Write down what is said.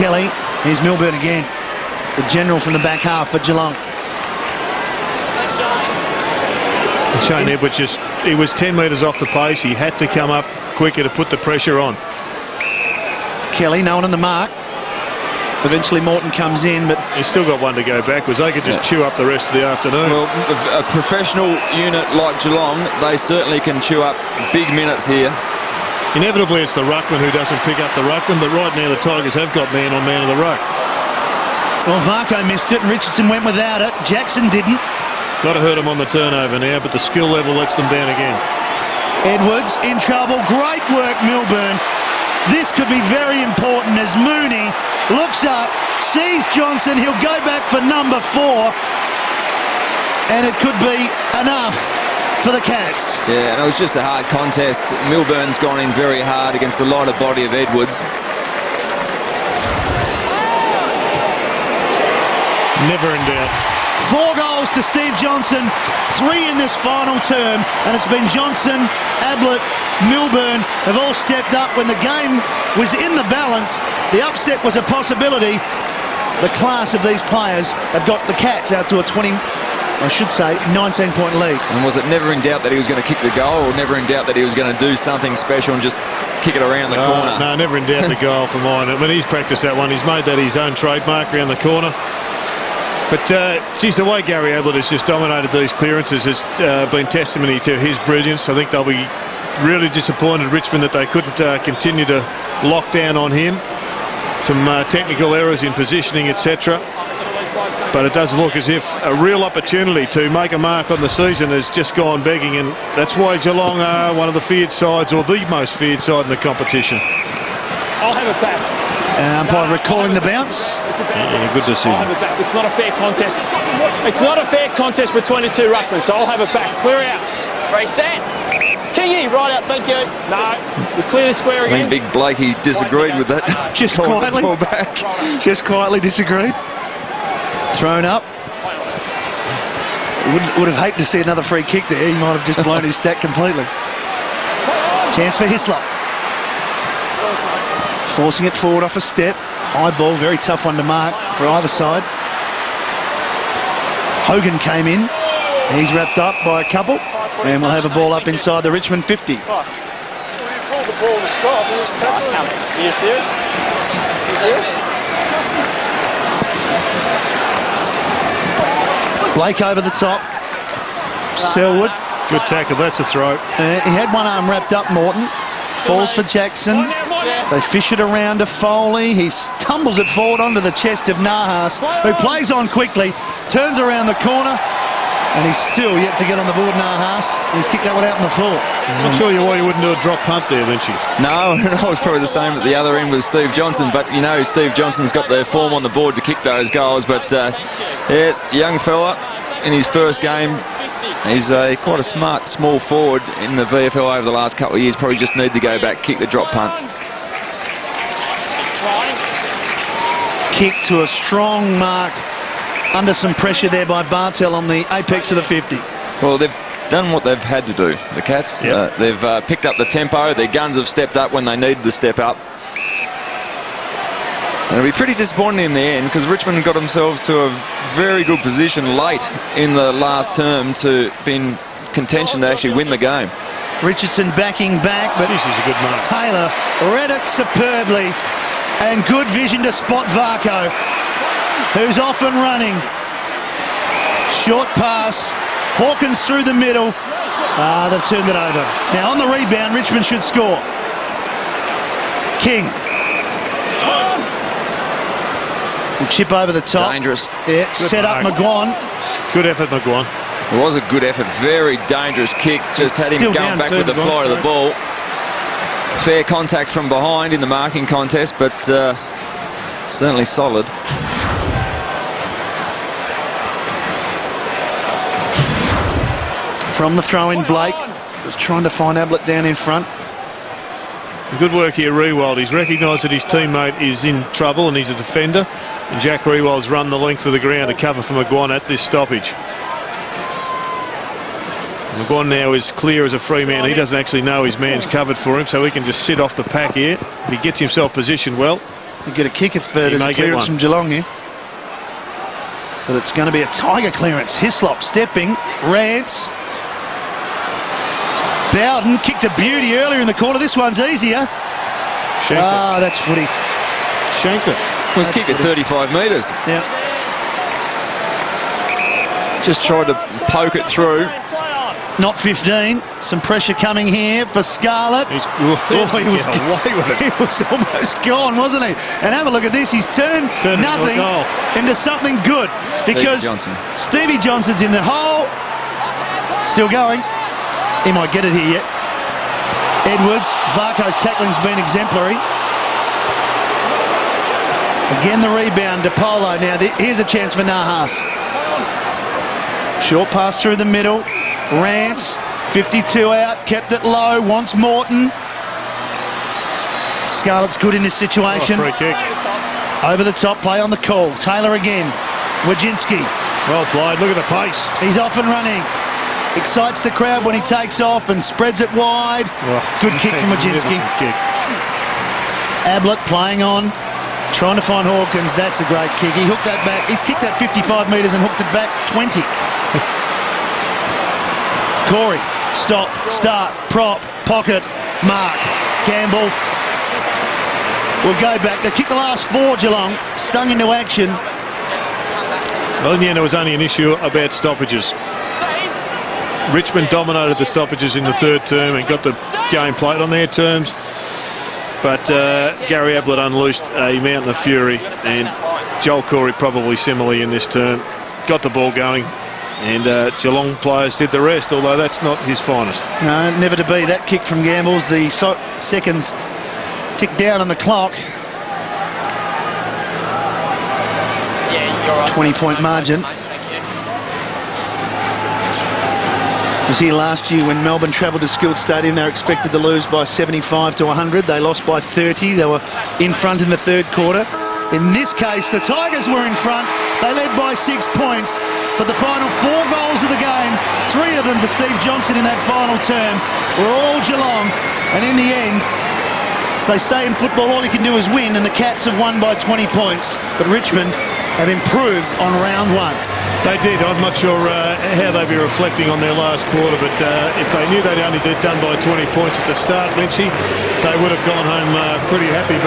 Kelly. Here's Milburn again. The general from the back half for Geelong. Shane Edwards he was 10 metres off the pace. He had to come up quicker to put the pressure on. Kelly, no one on the mark. Eventually Morton comes in, but he's still got one to go backwards. They could just chew up the rest of the afternoon. Well, a professional unit like Geelong, they certainly can chew up big minutes here. Inevitably, it's the ruckman who doesn't pick up the ruckman, but right now the Tigers have got man on man of the ruck. Well, Varco missed it and Richardson went without it. Jackson didn't. Got to hurt him on the turnover now, but the skill level lets them down again. Edwards in trouble. Great work, Milburn. This could be very important as Mooney looks up, sees Johnson. He'll go back for number 4. And it could be enough for the Cats. Yeah, and it was just a hard contest. Milburn's gone in very hard against the lighter body of Edwards. Never in doubt. 4 goals to Steve Johnson, 3 in this final term, and it's been Johnson, Ablett, Milburn have all stepped up when the game was in the balance. The upset was a possibility. The class of these players have got the Cats out to a 19-point lead. And was it never in doubt that he was going to kick the goal, or never in doubt that he was going to do something special and just kick it around the corner? No, never in doubt the goal for mine. I mean, he's practiced that one. He's made that his own trademark around the corner. But, geez, the way Gary Ablett has just dominated these clearances has been testimony to his brilliance. I think they'll be really disappointed, Richmond, that they couldn't continue to lock down on him. Some technical errors in positioning, etc. But it does look as if a real opportunity to make a mark on the season has just gone begging, and that's why Geelong are one of the feared sides, or the most feared side in the competition. I'll have it back. Umpire recalling the bounce. Yeah, good decision. I'll have it back. It's not a fair contest. It's not a fair contest between the 2 ruckmen, so I'll have it back. Clear out. Reset. Kingy, right out, thank you. No, we clear the square I again. think Big Blakey disagreed with that. Just quietly. Just quietly disagreed. Thrown up. Would have hated to see another free kick there. He might have just blown his stack completely. Chance for Hislop. Forcing it forward off a step. High ball, very tough one to mark for either side. Hogan came in. He's wrapped up by a couple. And we'll have a ball up inside the Richmond 50. Are you serious? Blake over the top. Selwood. Good tackle, that's a throw. He had one arm wrapped up, Morton. Falls for Jackson. They fish it around to Foley. He tumbles it forward onto the chest of Nahas, who plays on quickly, turns around the corner, and he's still yet to get on the board, Nahas. He's kicked that one out on the floor. I'll tell you why you wouldn't do a drop punt there, Lynchy. No, it was probably the same at the other end with Steve Johnson, but you know Steve Johnson's got the form on the board to kick those goals. But yeah, young fella in his first game, he's quite a smart small forward in the VFL over the last couple of years. Probably just need to go back, kick the drop punt. Kick to a strong mark under some pressure there by Bartel on the apex of the 50. Well, they've done what they've had to do, the Cats. Yep. They've picked up the tempo. Their guns have stepped up when they needed to step up. And it'll be pretty disappointing in the end, because Richmond got themselves to a very good position late in the last term to be in contention to actually win the game. Richardson backing back, but This is a good mark. Taylor read it superbly, and good vision to spot Varco, who's off and running. Short pass, Hawkins through the middle. They've turned it over. Now on the rebound, Richmond should score. King. The chip over the top. Dangerous. Yeah, set up mark. McGuan. Good effort, McGuan. It was a good effort. Very dangerous kick. Just had him Still going down back too, with the McGuan, flight of the ball. Fair contact from behind in the marking contest, but certainly solid. From the throw-in, Blake was trying to find Ablett down in front. Good work here, Rewald. He's recognised that his teammate is in trouble and he's a defender. And Jack Rewald's run the length of the ground to cover for McGuan at this stoppage. McGuan now is clear as a free man. He doesn't actually know his man's covered for him, so he can just sit off the pack here. If he gets himself positioned well, You get a kick if there's a clearance from Geelong here. But it's going to be a Tiger clearance. Hislop stepping. Rance. Bowden kicked a beauty earlier in the corner. This one's easier. Shanked that's footy. Shanked it. Well, he's kicked it 35 metres. Yeah. Just tried to poke it through. Not 15. Some pressure coming here for Scarlett. He was away with it. He was almost gone, wasn't he? And have a look at this. He's turned nothing into something good. Because Stevie Johnson's in the hole. Still going. He might get it here yet. Edwards. Varco's tackling's been exemplary. Again the rebound to Polo. Now here's a chance for Nahas. Short pass through the middle. Rance, 52 out, kept it low, wants Morton. Scarlett's good in this situation. Free kick. Over the top, play on the call. Taylor again. Wojcinski. Well played, look at the pace. He's off and running. Excites the crowd when he takes off and spreads it wide. Good kick from Wojcinski. Ablett playing on. Trying to find Hawkins. That's a great kick. He hooked that back. He's kicked that 55 metres and hooked it back 20. Corey, stop, start, prop, pocket, mark. Campbell will go back. They kicked the last 4, Geelong, stung into action. Well, in the end, it was only an issue about stoppages. Richmond dominated the stoppages in the third term and got the game played on their terms. But Gary Ablett unleashed a mountain of fury, and Joel Corey probably similarly in this term. Got the ball going. And Geelong players did the rest, although that's not his finest. No, never to be. That kick from Gambles. The seconds tick down on the clock. 20-point margin. Was here last year when Melbourne travelled to Skilled Stadium. They were expected to lose by 75 to 100. They lost by 30. They were in front in the third quarter. In this case, the Tigers were in front. They led by 6 points. But the final 4 goals of the game, 3 of them to Steve Johnson in that final term, were all Geelong. And in the end, as they say in football, all you can do is win, and the Cats have won by 20 points. But Richmond have improved on round 1. They did. I'm not sure how they'd be reflecting on their last quarter, but if they knew they'd only done by 20 points at the start, Lynchy, they would have gone home pretty happy. But